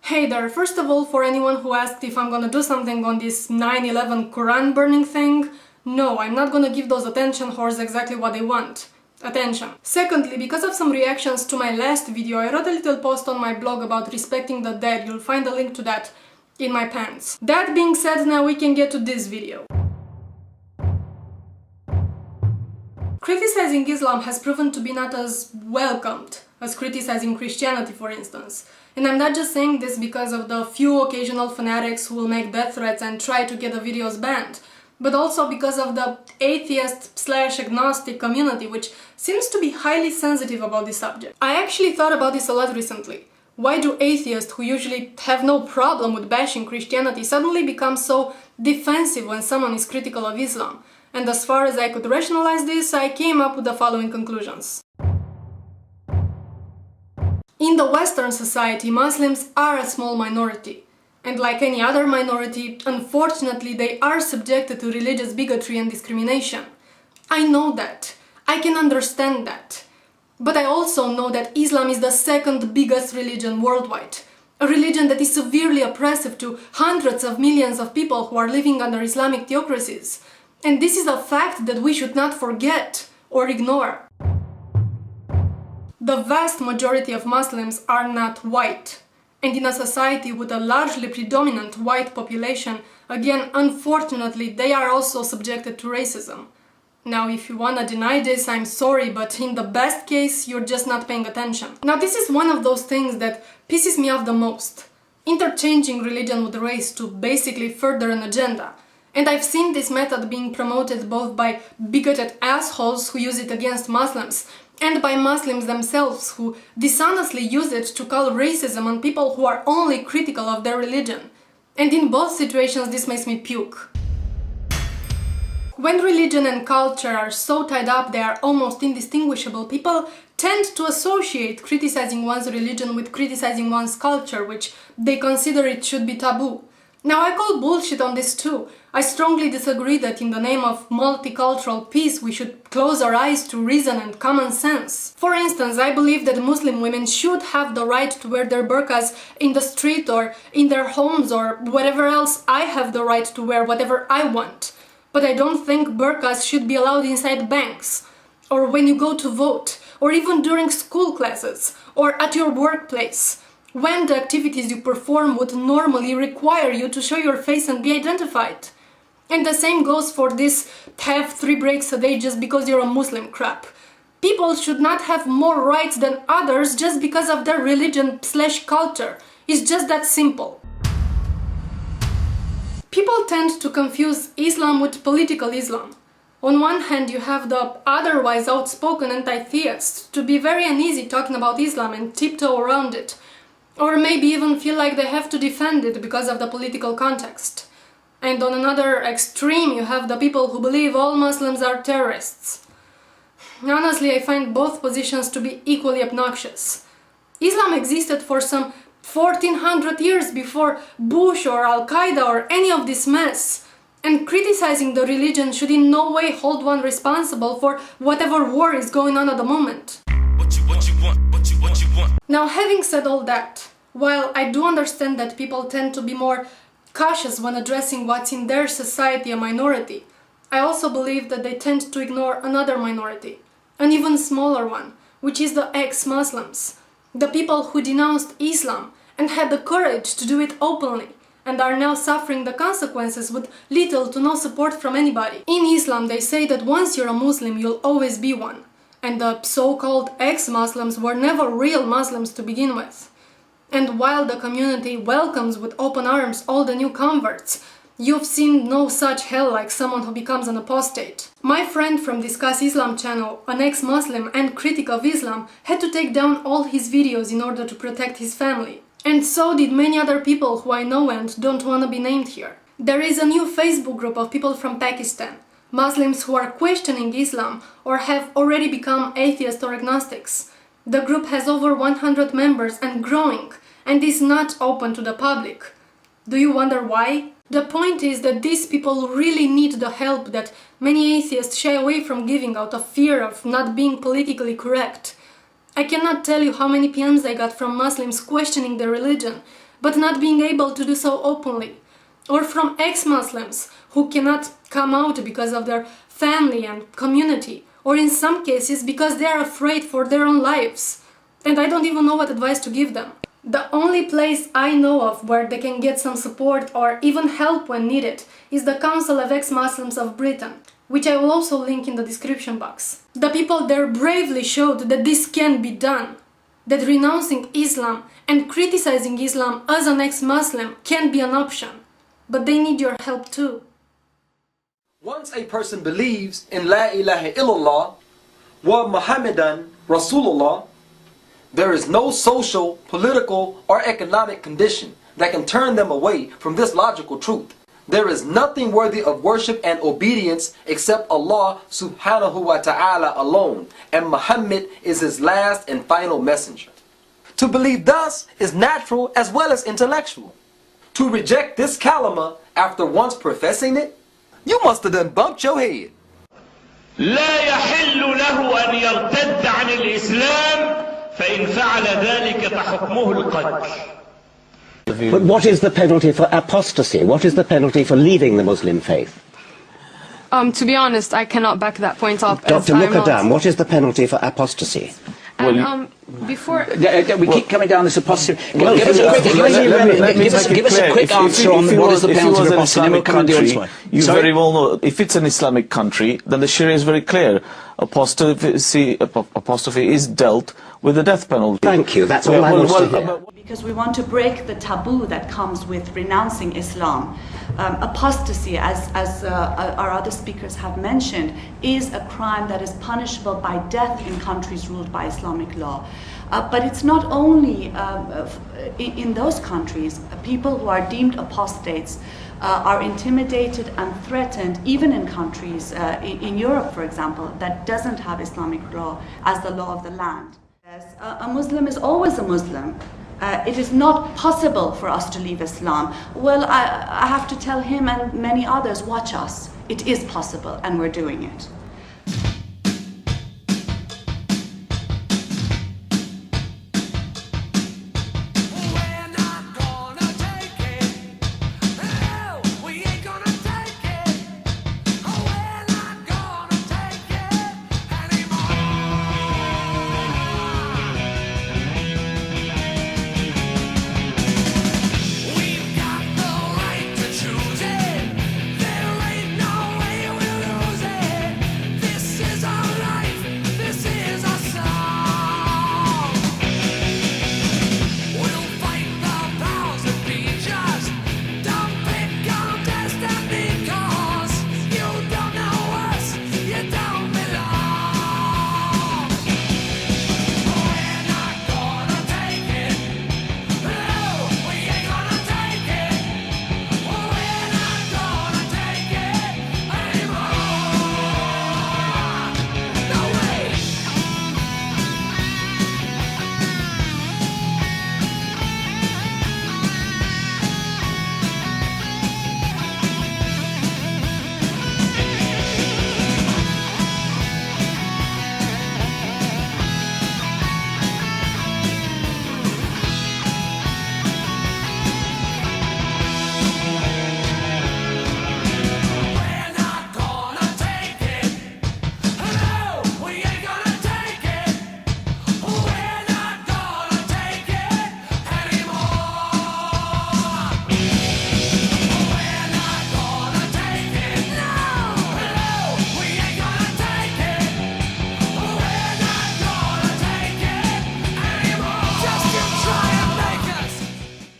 Hey there, first of all, for anyone who asked if I'm gonna do something on this 9/11 Quran burning thing, no, I'm not gonna give those attention whores exactly what they want. Attention. Secondly, because of some reactions to my last video, I wrote a little post on my blog about respecting the dead. You'll find a link to that in my pants. That being said, now we can get to this video. Criticizing Islam has proven to be not as welcomed as criticizing Christianity, for instance. And I'm not just saying this because of the few occasional fanatics who will make death threats and try to get the videos banned, but also because of the atheist/agnostic community, which seems to be highly sensitive about this subject. I actually thought about this a lot recently. Why do atheists, who usually have no problem with bashing Christianity, suddenly become so defensive when someone is critical of Islam? And as far as I could rationalize this, I came up with the following conclusions. In the Western society, Muslims are a small minority. And like any other minority, unfortunately, they are subjected to religious bigotry and discrimination. I know that. I can understand that. But I also know that Islam is the second biggest religion worldwide. A religion that is severely oppressive to hundreds of millions of people who are living under Islamic theocracies. And this is a fact that we should not forget or ignore. The vast majority of Muslims are not white. And in a society with a largely predominant white population, again, unfortunately, they are also subjected to racism. Now, if you wanna deny this, I'm sorry, but in the best case, you're just not paying attention. Now, this is one of those things that pisses me off the most. Interchanging religion with race to basically further an agenda. And I've seen this method being promoted both by bigoted assholes who use it against Muslims and by Muslims themselves who dishonestly use it to call racism on people who are only critical of their religion. And in both situations, this makes me puke. When religion and culture are so tied up they are almost indistinguishable, people tend to associate criticizing one's religion with criticizing one's culture, which they consider it should be taboo. Now, I call bullshit on this too. I strongly disagree that in the name of multicultural peace we should close our eyes to reason and common sense. For instance, I believe that Muslim women should have the right to wear their burqas in the street or in their homes or wherever else. I have the right to wear whatever I want. But I don't think burqas should be allowed inside banks, or when you go to vote, or even during school classes, or at your workplace, when the activities you perform would normally require you to show your face and be identified. And the same goes for this have 3 breaks a day just because you're a Muslim crap. People should not have more rights than others just because of their religion/culture. It's just that simple. People tend to confuse Islam with political Islam. On one hand, you have the otherwise outspoken anti-theists to be very uneasy talking about Islam and tiptoe around it, or maybe even feel like they have to defend it because of the political context. And on another extreme, you have the people who believe all Muslims are terrorists. Honestly, I find both positions to be equally obnoxious. Islam existed for some 1400 years before Bush or Al-Qaeda or any of this mess. And criticizing the religion should in no way hold one responsible for whatever war is going on at the moment. What you want. Now, having said all that, while I do understand that people tend to be more cautious when addressing what's in their society a minority, I also believe that they tend to ignore another minority, an even smaller one, which is the ex-Muslims, the people who denounced Islam and had the courage to do it openly and are now suffering the consequences with little to no support from anybody. In Islam, they say that once you're a Muslim, you'll always be one. And the so-called ex-Muslims were never real Muslims to begin with. And while the community welcomes with open arms all the new converts, you've seen no such hell like someone who becomes an apostate. My friend from Discuss Islam channel, an ex-Muslim and critic of Islam, had to take down all his videos in order to protect his family. And so did many other people who I know and don't want to be named here. There is a new Facebook group of people from Pakistan, Muslims who are questioning Islam or have already become atheists or agnostics. The group has over 100 members and growing, and is not open to the public. Do you wonder why? The point is that these people really need the help that many atheists shy away from giving out of fear of not being politically correct. I cannot tell you how many PMs I got from Muslims questioning their religion, but not being able to do so openly. Or from ex-Muslims who cannot come out because of their family and community, or in some cases because they are afraid for their own lives. And I don't even know what advice to give them. The only place I know of where they can get some support or even help when needed is the Council of Ex-Muslims of Britain, which I will also link in the description box. The people there bravely showed that this can be done, that renouncing Islam and criticizing Islam as an ex-Muslim can be an option, but they need your help too. Once a person believes in La ilaha illallah wa Muhammadan Rasulullah, there is no social, political, or economic condition that can turn them away from this logical truth. There is nothing worthy of worship and obedience except Allah subhanahu wa ta'ala alone, and Muhammad is his last and final messenger. To believe thus is natural as well as intellectual. To reject this kalima after once professing it, you must have done bumped your head. لا يحل له أن يرتد عن الإسلام فإن فعل ذلك فحكمه القتل. But what is the penalty for apostasy? What is the penalty for leaving the Muslim faith? To be honest, I cannot back that point up. Dr. Muqaddam, what is the penalty for apostasy? And, before... We keep coming down this apostasy. Give us a quick answer on what is the penalty for apostasy. You very well know, if it's an Islamic country, then the Sharia is very clear. Apostasy is dealt with the death penalty. Thank you, that's all I want to hear. Because we want to break the taboo that comes with renouncing Islam. Apostasy, as our other speakers have mentioned, is a crime that is punishable by death in countries ruled by Islamic law. But it's not only in those countries. People who are deemed apostates are intimidated and threatened, even in countries, in Europe, for example, that doesn't have Islamic law as the law of the land. Yes, a Muslim is always a Muslim. It is not possible for us to leave Islam. Well, I have to tell him and many others, watch us. It is possible, and we're doing it.